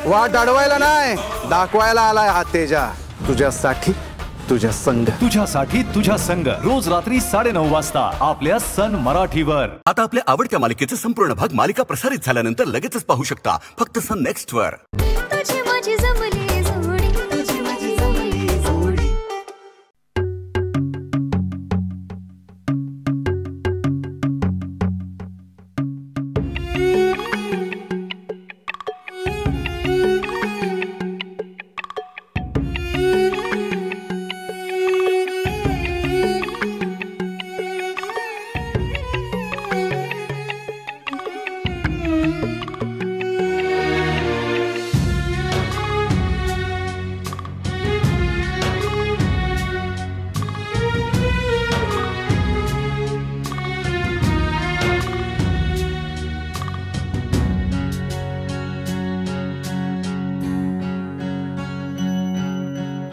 वाट अडवायला नाही, दाखवायला आलाय हा तेजा. तुझ्यासाठी तुझ्या संग. तुझ्यासाठी तुझ्या संग. रोज रात्री 9:30 वाजता आपल्या सन मराठीवर. आता आपल्या आवडत्या मालिकेचे संपूर्ण भाग मालिका प्रसारित झाल्यानंतर लगेचच पाहू शकता फक्त सन नेक्स्ट वर.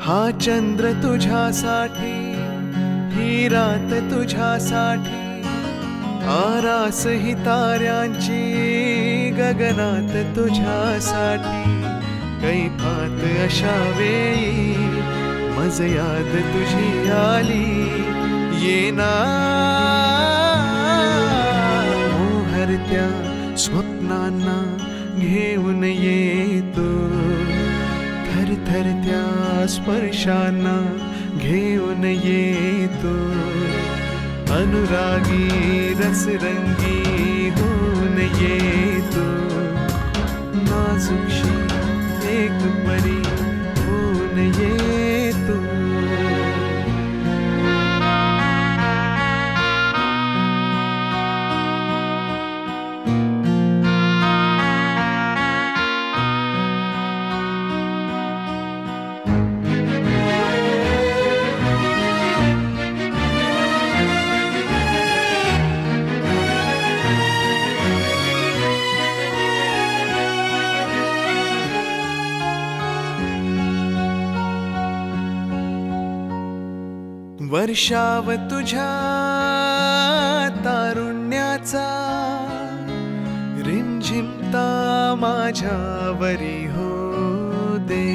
हा चंद्र तुझ्यासाठी, ही रात तुझ्यासाठी, आरास ही ताऱ्यांची गगनात तुझ्यासाठी. कैफात अशा वेळी मज याद तुझी आली, येना मोहरत्या स्वप्नांना घेऊन येतो, थरथरत्या स्पर्शांना घेऊन येतो. अनुरागी रसरंगी होऊन येतो, नाजुकशी एक परी होऊन येतो. वर्षाव तुझ्या तारुण्याचा, रिमझिमता माझ्यावरी हो दे.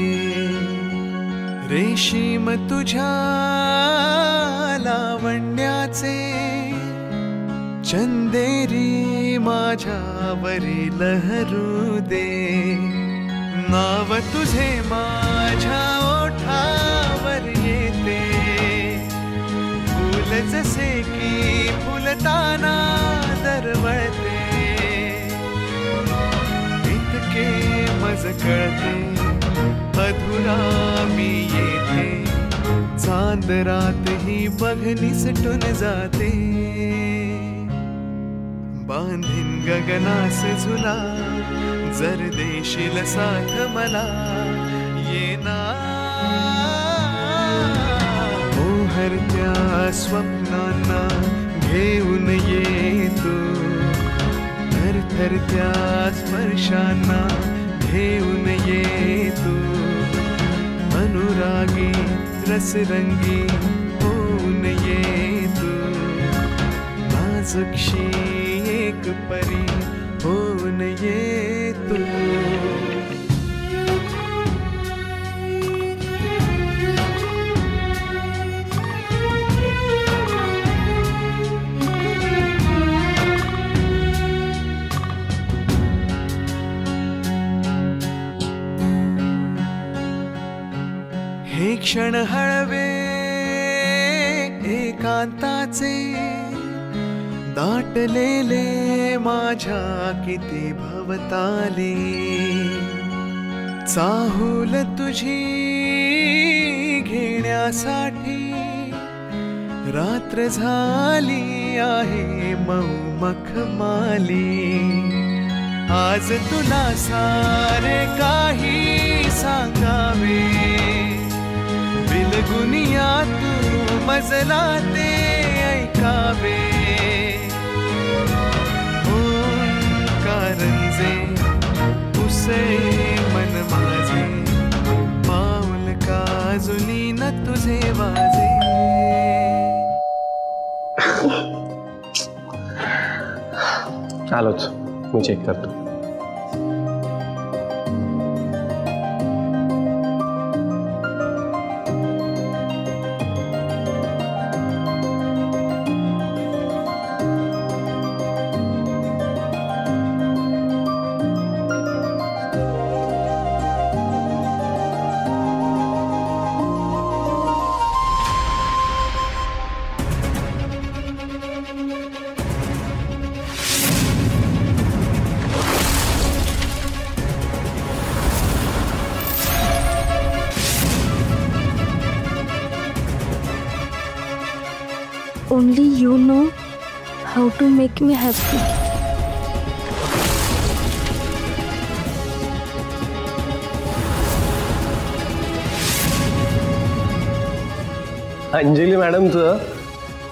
रेशीम तुझ्या लावण्याचे, चंदेरी माझ्यावरी लहरू दे. नाव तुझे माझ्या ओठावर येते, जसे की फुलताना दरवळते. इतके मज कळते अधुरा मी येथे, चांद रात ही बघनी सटून जाते. बांधीन गगनास झुला, जर देशील साथ मला, येना मोहरत्या स्वप्नांना घेऊन येतो, थरथरत्या स्पर्शांना घेऊन येतो. अनुरागी रसरंगी होऊन येतो, नाजुकशी एक परी होऊन येतो. हे क्षण हळवे एकांताचे, दाटलेले माझ्या किती भवताले. चाहूल तुझी घेण्यासाठी, रात्र झाली आहे मऊ मखमाली. आज तुला सारे काही सांगावे, बिलगुनिया तू मजला ते ऐकावे. कारंजे उसे मन माझे, पाऊल काजुनी न तुझे वाजे. आलोच, मी चेक करतो. Only you know how to make me happy. Anjali मॅडमचं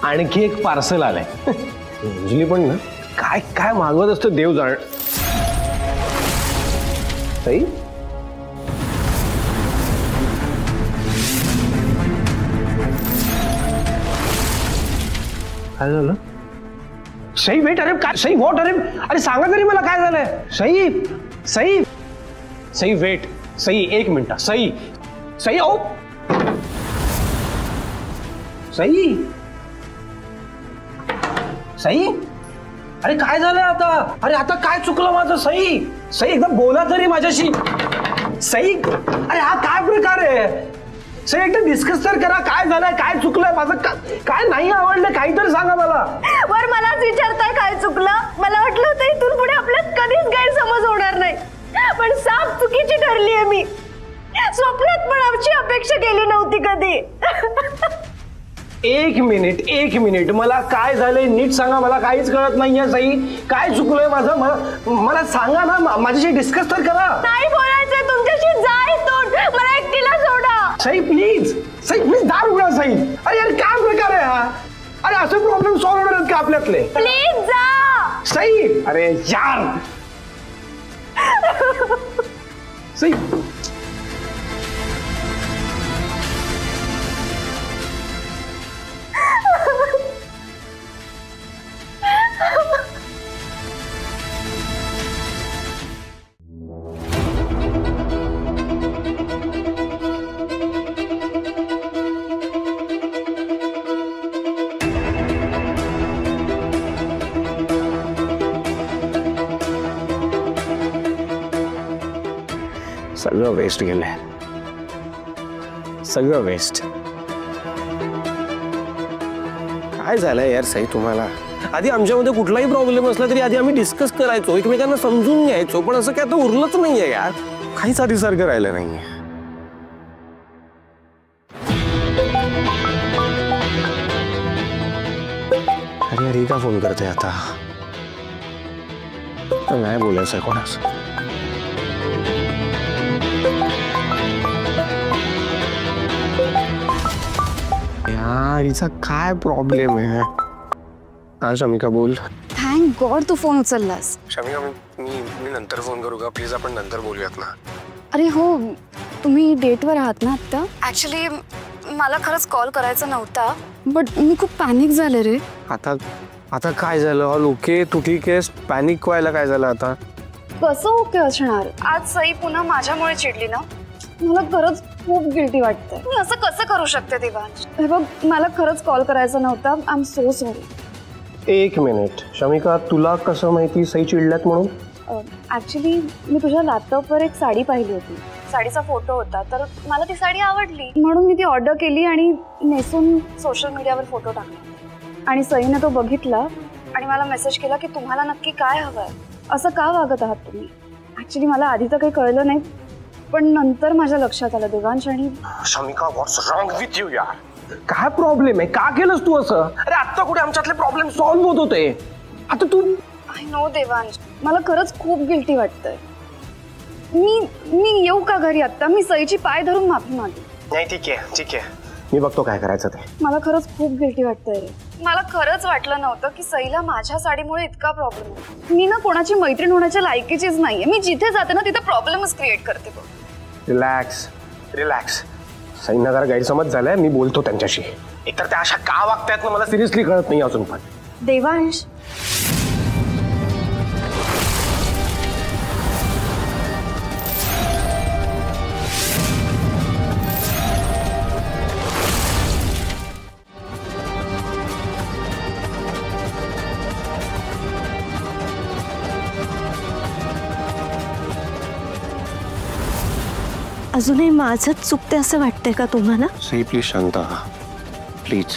आणखी एक पार्सल आलंय. अंजली पण ना काय काय मागवत असतं देव जाण. सई काय झालं? सई वेट. अरे काय सई व्हॉट? अरे सांगा तरी मला काय झालंय. सई सई सई वेट. सई एक मिनिट. सई सई ओ सई सई अरे काय झालंय आता? अरे आता काय चुकलं माझं? सई सई एकदम बोला तरी माझ्याशी. सई अरे हा काय प्रकार आहे? सई एकदा डिस्कस तर करा. काय झालंय? काय चुकलंय माझं? काय नाही आवडलं? काहीतरी सांगा मला. वर मलाच विचारताय काय चुकलं? मला वाटलं होतं इथून पुढे आपल्यात कधीच गैरसमज होणार नाही, पण साफ चुकीची ठरली आहे मी. स्वप्नात पण आमची अपेक्षा केली नव्हती कधी. एक मिनिट मला काय झालंय नीट सांगा. मला काहीच कळत नाहीये. सई काय चुकलंय माझं? मला सांगा ना. माझ्याशी डिस्कस तर करा. नाही बोलायचंय तुमच्याशी. जा इथून. मला एकटीला सोडा. सई प्लीज दार उघडा. सई अरे यार काय प्रकार आहे हा? अरे असे प्रॉब्लेम सॉल्व्ह होणार आहेत का आपल्यातले? प्लीज जा. सई अरे यार. सई सगळं वेस्ट गेलंय. सगळं वेस्ट. काय झालंय यार सई तुम्हाला? आधी आमच्यामध्ये कुठलाही प्रॉब्लेम असला तरी आधी आम्ही डिस्कस करायचो, एकमेकांना समजून घ्यायचो. पण असं काय आता उरलंच नाहीये यार. काहीच आधीसारखं राहिलं नाहीये. अरे अरे का फोन करते आता? नाही बोलायचं कोणास. यार हिचा काय प्रॉब्लेम आहे? हा शमिका बोल. थँक गॉड तू फोन उचललास. शमिका मी नंतर फोन करू का? प्लीज आपण नंतर बोलूयात ना. अरे हो, तुम्ही डेटवर आहात ना आता? ऍक्च्युली मला खरंच कॉल करायचा नव्हता, बट मी खूप पॅनिक झाले रे. आता काय झालं? All okay? तू ठीक आहेस? पॅनिक व्हायला काय झालं आता? कसं ओके असणार? आज सई पुन्हा माझ्यामुळे चिडली ना. मला खरंच खूप गिल्टी वाटतंय. मी असं कसं करू शकते देवांश? हे बघ, मला खरंच कॉल करायचा नव्हता. I am so sorry. एक मिनिट शमिका, तुला कसं माहिती सई चिडल्यात म्हणून? ऍक्च्युली मी तुझ्या लॅपटॉपवर एक साडी पाहिली होती. साडीचा फोटो होता, तर मला ती साडी आवडली म्हणून मी ती ऑर्डर केली आणि नेसून सोशल मीडियावर फोटो टाकला. आणि सईने तो बघितला आणि मला मेसेज केला की तुम्हाला नक्की काय हवंय, असं का वागत आहात तुम्ही. ऍक्च्युली मला आधी तर काही कळलं नाही, पण नंतर माझ्या लक्षात आलं देवांश. आणि शमिका व्हॉट्स रॉंग विथ यू यार? काय प्रॉब्लेम आहे? का केलंस तू असं? अरे आता कुठे आमच्यातले प्रॉब्लेम सॉल्व्ह होत होते? आता तू. आय नो देवांश, मला खरंच खूप गिल्टी वाटतंय. मी येऊ का घरी आता? मी सईची पाय धरून माफी मागेन. नाही ठीक आहे मी बघतो काय करायचं ते. मला खरंच खूप गिल्टी वाटतंय रे. मला खरंच वाटलं नव्हतं की सईला माझ्या साडीमुळे इतका प्रॉब्लेम आहे. मी ना कोणाची मैत्रीण होण्याच्या लायकीचीच नाहीये. मी जिथे जाते ना तिथे प्रॉब्लेमच क्रिएट करते. रिलॅक्स. सईंना जरा गैरसमज झालाय, मी बोलतो त्यांच्याशी. एकतर त्या अशा का वागतायत ना मला सिरियसली कळत नाही अजून पण. देवांश, अजूनही माझंच चुकते असं वाटतंय का तुम्हाला? सई प्लीज शांत व्हा. प्लीज.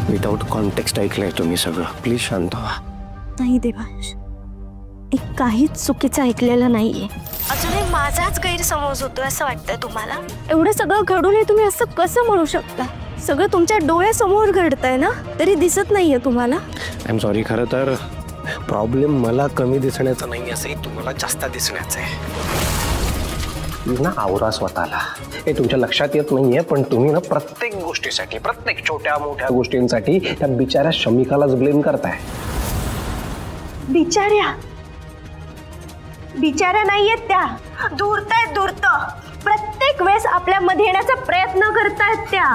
विदाउट कॉन्टेक्स्ट ऐकलंय तुम्ही सगळं. प्लीज शांत व्हा. नाही देवांश, एक काहीच चुकीचं ऐकलेलं नाहीये. अजूनही माझाच गैरसमज होतोय असं वाटतंय तुम्हाला? एवढं सगळं घडूनही तुम्ही असं कसं म्हणू शकता? सगळं तुमच्या डोळ्यासमोर घडतंय ना, तरी दिसत नाहीये तुम्हाला? आय एम सॉरी, खरं तर प्रॉब्लेम मला कमी दिसण्याचा नाही आहे, तुम्हाला जास्त दिसण्याचं आहे ना. आवरा स्वतःला. हे तुमच्या लक्षात येत नाहीये, पण तुम्ही ना प्रत्येक गोष्टीसाठी, प्रत्येक छोट्या मोठ्या गोष्टींसाठी त्या बिचाऱ्या शमिकालाच ब्लेम करताय. बिचाऱ्या नाहीयेत त्या, धूर्तायत धूर्त. प्रत्येक वेळेस आपल्या मध्ये येण्याचा प्रयत्न करतायत त्या.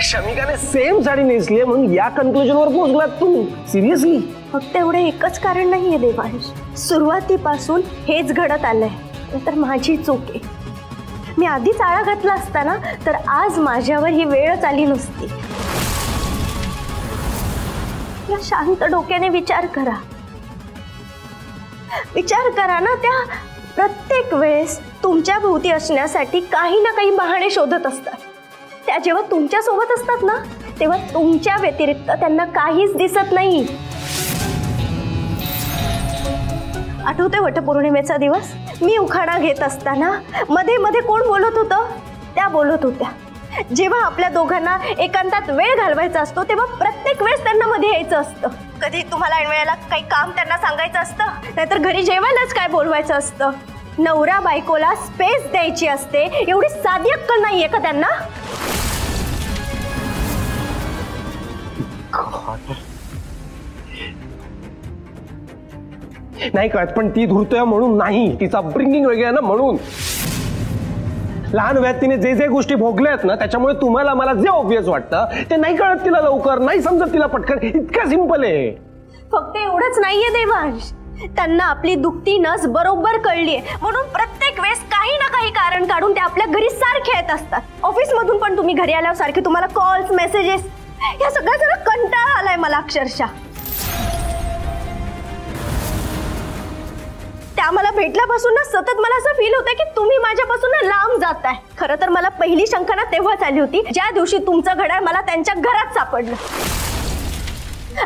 शमिकाने सेम साडी नेसली म्हणून या कन्क्लुजनवर पोहोचलात तू? सिरियसली? फक्त एवढं एकच कारण नाहीये देवांश. सुरुवातीपासून हेच घडत आलंय, तर माझी चूक आहे. मी आधीच आळा घातला असता ना, तर आज माझ्यावर ही वेळच आली नसती. या शांत डोक्याने विचार करा ना. त्या प्रत्येक वेळेस तुमच्या भोवती असण्यासाठी काही ना काही बहाणे शोधत असतात. त्या जेव्हा तुमच्या सोबत असतात ना, तेव्हा तुमच्या व्यतिरिक्त त्यांना काहीच दिसत नाही. आठवते वटपौर्णिमेचा दिवस? मी उखाणा घेत असताना मध्ये मध्ये कोण बोलत होतं? त्या बोलत होत्या. जेव्हा आपल्या दोघांना एकांतात वेळ घालवायचा असतो, तेव्हा प्रत्येक वेळेस त्यांना मध्ये यायचं असतं. कधी तुम्हाला ऐन वेळेला काही काम त्यांना सांगायचं असतं, नाहीतर घरी जेवायलाच काय बोलवायचं असतं. नवरा बायकोला स्पेस द्यायची असते, एवढी साधी अक्कल नाहीये का त्यांना? नाही कळत, पण ती धूर्तय म्हणून नाही, तिचा अपब्रिंगिंग वेगळं आहे ना म्हणून. लहान वयात तिने जे जे गोष्टी भोगल्यात ना, त्याच्यामुळे तुम्हाला मला जे ऑब्वियस वाटतं ते नाही कळत तिला लवकर, नाही समजत तिला पटकन. इतका सिंपल आहे. फक्त एवढंच नाहीये देवांश, त्यांना आपली दुखती नस बरोबर कळलीये, म्हणून प्रत्येक वेळेस काही ना काही कारण काढून ते आपल्या घरी सारखे येत असतात. ऑफिस मधून पण तुम्ही घरी आल्यावर सारखे तुम्हाला कॉल्स, मेसेजेस, या सगळ्या जरा कंटाळा आलाय मला अक्षरशः. त्या मला भेटल्यापासून ना सतत मला असं फील होतंय की तुम्ही माझ्यापासून ना लांब जाताय. खरं तर मला पहिली शंका ना तेव्हाच आली होती, ज्या दिवशी तुमचं घड्याळ मला त्यांच्या घरात सापडलं.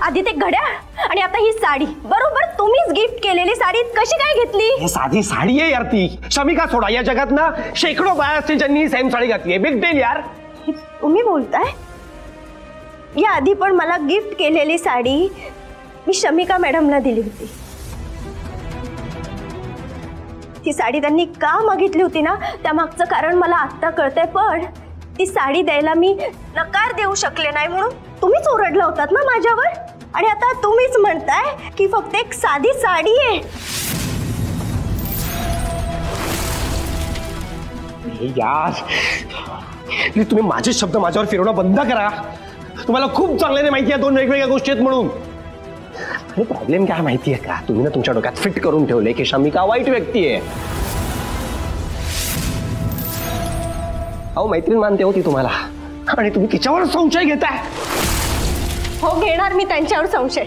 आधी ते घड्याळ आणि आता ही साडी, बरोबर तुम्हीच गिफ्ट केलेली साडी कशी काय घेतली? हे साधी साडी आहे यार ती. शमिका सोडा, या जगात ना शेकडो बाया असतील ज्यांनी सेम साडी घातली आहे. बिग डील यार. तुम्ही बोलताय? या आधी पण मला गिफ्ट केलेली साडी मी शमिका मॅडमला दिली होती. ती साडी त्यांनी का मागितली होती ना, त्या मागचं कारण मला आत्ता कळतंय. पण ती साडी द्यायला मी नकार देऊ शकले नाही म्हणून तुम्हीच ओरडला होतात ना माझ्यावर. आणि आता तुम्हीच म्हणताय की फक्त एक साधी साडी आहे. यार तुम्ही माझे शब्द माझ्यावर फिरवणं बंद करा. तुम्हाला खूप चांगल्याने माहिती आहे दोन वेगवेगळ्या गोष्टी आहेत म्हणून. आणि प्रॉब्लेम काय माहितीये का, तुम्ही ना तुमच्या डोक्यात फिट करून ठेवले की शमिका वाईट व्यक्ती आहे. अहो मैत्रीण मानते होती तुम्हाला, आणि तुम्ही तिच्यावर संशय घेताय. हो, घेणार मी त्यांच्यावर संशय.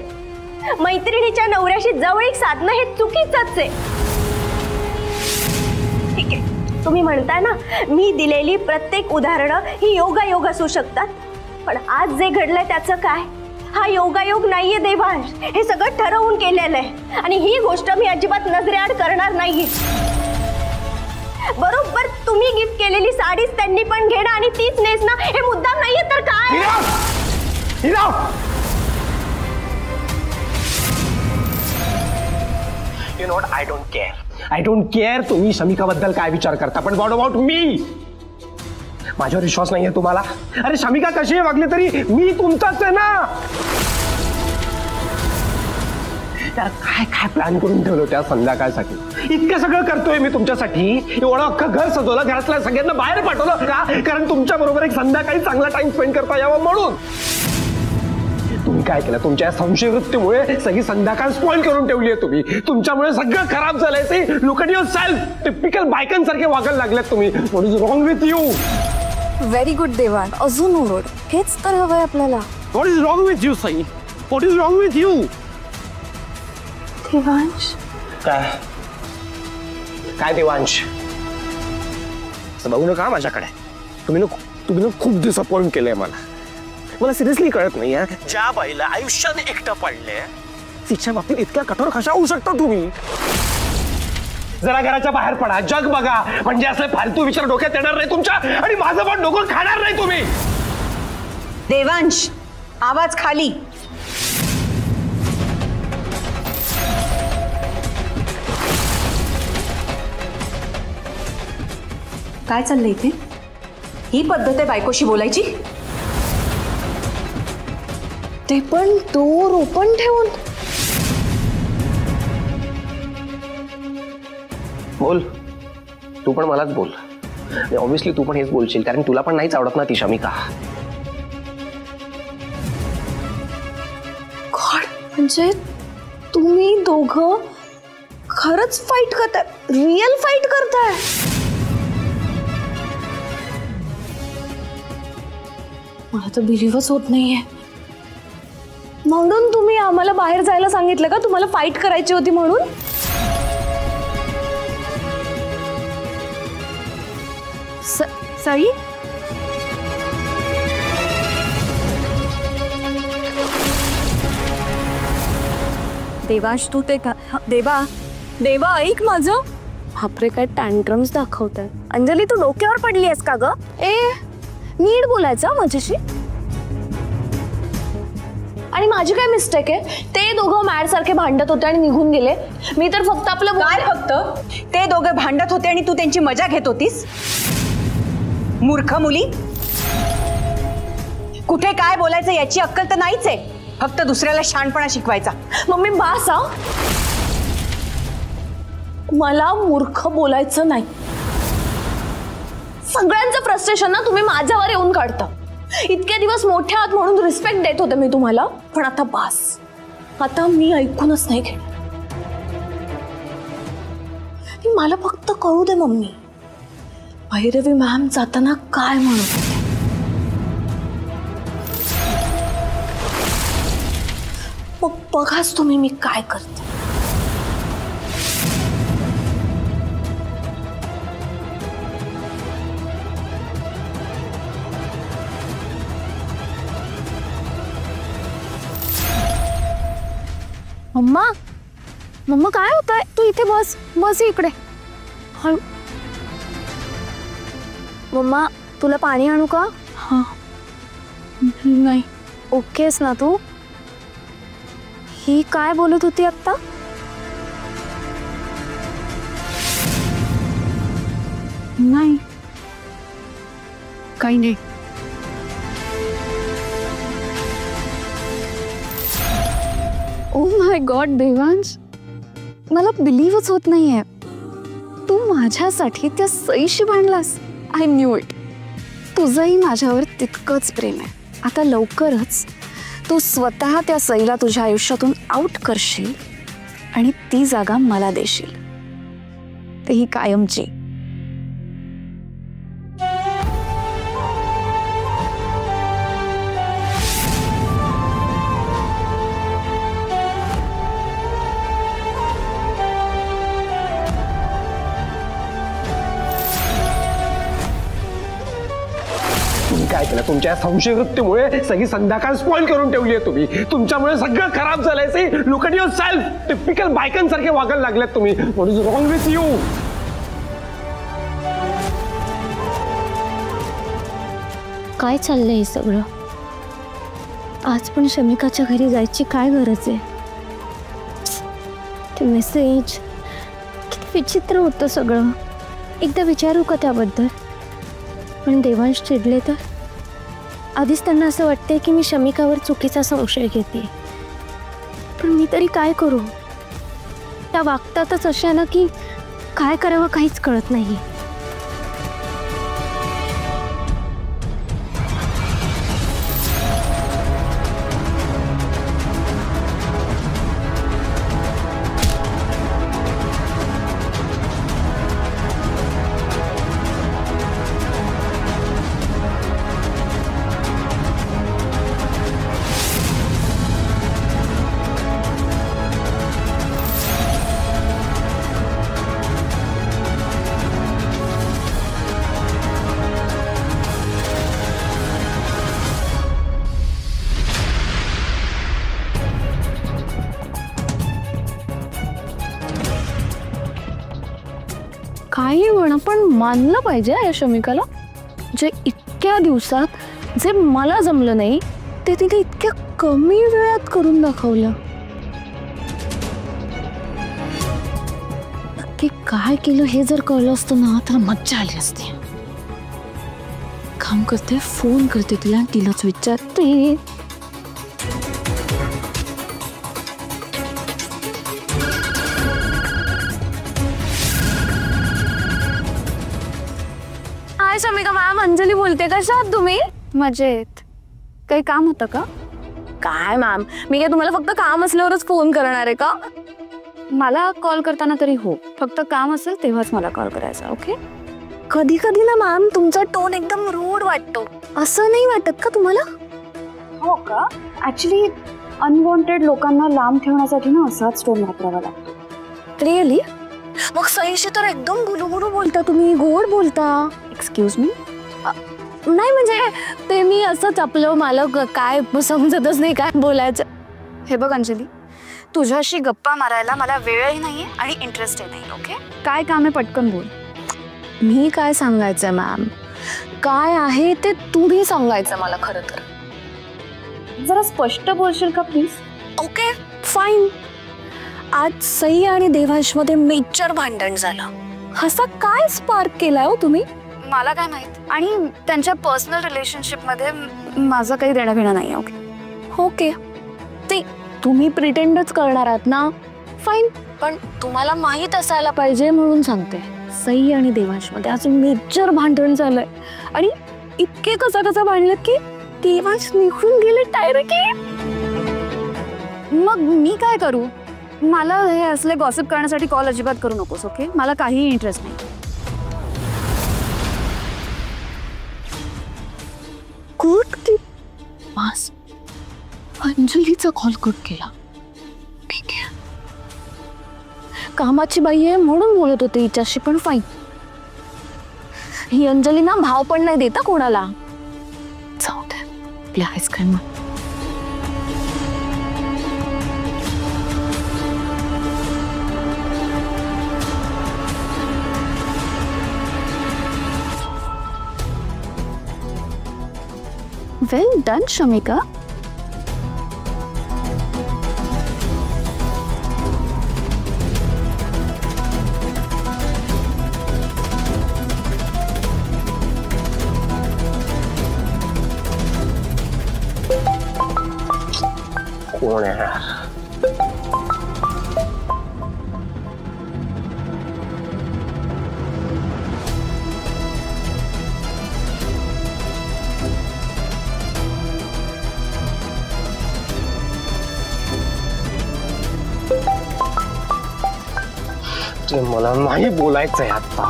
मैत्रिणीच्या नवऱ्याशी जवळीक साधणं हे चुकीचंच आहे. ठीक आहे, तुम्ही म्हणताय ना मी दिलेली प्रत्येक उदाहरणं ही योगायोग असू शकतात, पण आज जे घडलंय त्याचं काय? हा योगायोग नाहीये देवांश, हे सगळं ठरवून केलेलं आहे. आणि ही गोष्ट मी अजिबात नजरेआड करणार नाहीये. बरोबर तुम्ही गिफ्ट केलेली साडीच त्यांनी पण घेणं आणि तीच नेसणं हे मुद्दाम नाहीये तर काय? You know what, I don't care तुम्ही शमिकाबद्दल काय विचार करता, पण व्हॉट अबाउट मी? माझ्यावर विश्वास नाहीये तुम्हाला? अरे शमिका कशी वागली तरी मी तुमचाच आहे ना. काय काय प्लॅन करून ठेवलं त्या संध्याकाळसाठी? इतकं सगळं करतोय मी तुमच्यासाठी. एवढं अख्खं घर सजवलं, घरातल्या सगळ्यांना बाहेर पाठवलं का? कारण तुमच्या बरोबर एक संध्याकाळी चांगला टाइम स्पेंड करता यावं म्हणून. तुम्ही काय केलं? तुमच्या संशयवृत्तीमुळे सगळी संध्याकाळ स्पॉइल करून ठेवली आहे तुम्ही. तुमच्यामुळे सगळं खराब झालंय. ते लुक एट युअरसेल्फ, टिपिकल बायकांसारखे वागायला लागलेत तुम्ही. What is wrong with you? Very good देवान, अजून ओरड. हेच तर हवंय आपल्याला. What is wrong with you Sai? What is wrong with you? Devansh, काय काय देवांश? असं बघू नका माझ्याकडे. तुम्ही ना खूप डिसअपॉइंट केलंय मला सिरियसली कळत नाही. ज्या बाईला आयुष्याने एकटं पडले तिच्या बाबतीत इतक्या कठोर कशा होऊ शकता तुम्ही? जरा घराच्या बाहेर पडा, जग बघा, म्हणजे असले फालतू विचार डोक्यात येणार नाही तुमच्या, आणि माझं पण डोकं खाणार नाही तुम्ही. देवांश, आवाज खाली. काय चाललंय इथे? ही पद्धत आहे बायकोशी बोलायची? ते पण दोर ओपन ठेवून. बोल, तू पण मलाच बोल. ऑब्व्हियसली तू पण हेच बोलशील, कारण तुला पण नाहीच आवडत ना ती शमिका. म्हणजे तुम्ही दोघं खरंच फाईट करताय, रिअल फाईट करताय? मला तर बिलीव्हच होत नाहीये. म्हणून तुम्ही आम्हाला बाहेर जायला सांगितलं का? तुम्हाला फाईट करायची होती म्हणून? सई, देवांश तू ते का? देवा ऐक माझं. बापरे, काय टँट्रम्स दाखवताय. अंजली तू डोक्यावर पडली आहेस का ग? नीट बोलायचं माझ्याशी. आणि माझी काय मिस्टेक आहे? ते दोघं मॅड सारखे भांडत होते आणि निघून गेले. मी तर फक्त आपलं काय फक्त? ते दोघे भांडत होते आणि तू त्यांची मजा घेत होतीस? मूर्ख मुली, कुठे काय बोलायचं याची अक्कल तर नाहीच आहे, फक्त दुसऱ्याला शहाणपणा शिकवायचा. मम्मी बास. मला मूर्ख बोलायचं नाही. सगळ्यांचं फ्रस्ट्रेशन ना तुम्ही माझ्यावर येऊन काढता. इतके दिवस मोठे आहात म्हणून रिस्पेक्ट देत होते मी तुम्हाला, पण आता बास. आता मी ऐकूनच नाही घेणार. मला फक्त कळू दे मम्मी, भैरवी मॅम जाताना काय म्हणत होते. मग बघाच तुम्ही मी काय करते. मम्मा, मम्मा काय होतंय? तू इथे बस, बस इकडे. मम्मा तुला पाणी आणू का? हा, नाही. ओकेस ना तू? ही काय बोलत होती आता? नाही, काही नाही. ओ माय गॉड देवांश, मला बिलीव्हच होत नाहीये. तू माझ्यासाठी त्या सईशी भांडलास. I knew it. तुझंही माझ्यावर तितकंच प्रेम आहे. आता लवकरच तू स्वतः त्या सईला तुझ्या आयुष्यातून आउट करशील आणि ती जागा मला देशील, तेही कायमची. काय केलं? तुमच्या संशय वृत्तीमुळे सगळी संध्याकाळ स्पॉइल करून ठेवली आहे तुम्ही. तुमच्यामुळे सगळं खराब झालंय. Look at yourself. Typical बायकांसारखे वागायला लागल्यात तुम्ही. What is wrong with you? काय चाललंय हे सगळं? आज पण शमिकाच्या घरी जायची काय गरज आहे? ते मेसेज किती विचित्र होतं सगळं. एकदा विचारू का त्याबद्दल? पण देवांश चिडले तर? आधीच त्यांना असं वाटतंय की मी शमिकावर चुकीचा संशय घेते. पण मी तरी काय करू? त्या वागतातच अशा ना की काय करावं काहीच कळत नाही. काही म्हणा पण मानलं पाहिजे या शमिकाला. जे इतक्या दिवसात जे मला जमलं नाही ते तिने इतक्या कमी वेळात करून दाखवलं. नक्की काय केलं हे जर कळलं असतं ना तर मज्जा आली असती. काम करते, फोन करते तिला आणि तिलाच विचारते. हाय शमिका मॅम, अंजली बोलते. कशा आहात तुम्ही? मजेत. काही काम होतं का? काय मॅम, मी काय तुम्हाला फक्त काम असल्यावरच फोन करणार आहे का? मला कॉल करताना तरी हो, फक्त काम असेल तेव्हाच मला कॉल करायचा. ओके. कधी कधी ना मॅम तुमचा टोन एकदम रूड वाटतो. असं नाही वाटत का तुम्हाला? हो का? ऍक्च्युली अनवॉन्टेड लोकांना लांब ठेवण्यासाठी ना असाच टोन वापरावा लागतो. रिअली? मग सईशी तर एकदम गुलुगुलू बोलता तुम्ही, गोड बोलता. Excuse me? नाही म्हणजे ते मी असंच आपलं मला काय समजतच नाही काय बोलायचं. हे बघ अंजली, तुझ्याशी गप्पा मारायला मला वेळही नाहीये आणि इंटरेस्टही नाही. ओके. काय काम आहे पटकन बोल. मी काय सांगायचं मॅम, काय आहे ते तुम्ही सांगायचं मला. खरं तर जरा स्पष्ट बोलशील का प्लीज? Okay fine. आज सई आणि देवांशमध्ये मेजर भांडण झालं. असा काय स्पार्क केलाय हो तुम्ही? मला काय माहित. आणि त्यांच्या पर्सनल रिलेशनशिपमध्ये माझं काही देणं घेणं नाही. Okay okay. ते तुम्ही प्रिटेंडच करणार आहात ना, फाईन. पण तुम्हाला माहीत असायला पाहिजे म्हणून सांगते, सई आणि देवांशमध्ये आज मेजर भांडण झालंय. आणि इतके कसा भांडलं की देवांश निघून गेले डायरेक्टली. मग मी काय करू? मला हे असले गॉसिप करण्यासाठी कॉल अजिबात करू नकोस. ओके. मला काही इंटरेस्ट नाही. कट मास अंजलीचा कॉल कट केला. ठीक आहे, कामाची बाई आहे म्हणून बोलत होते हिच्याशी, पण फाईन. ही अंजली ना भाव पण नाही देता कोणाला. जाऊ दे, आपल्या आईस्क्रीम. वेल डन शमिका. कोण आहे? ते मला नाही बोलायचंय आता.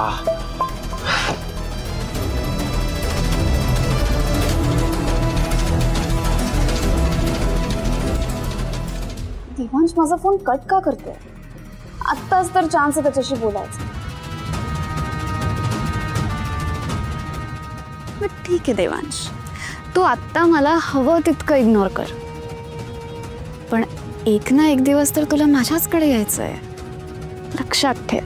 देवांश माझा फोन कट का करतोय? आत्ताच तर चान्स आहे त्याच्याशी बोलायचं. ठीक आहे देवांश, तू आत्ता मला हवं तितकं इग्नोर कर, पण एक ना एक दिवस तर तुला माझ्याचकडे यायचंय. लक्षात ठेव.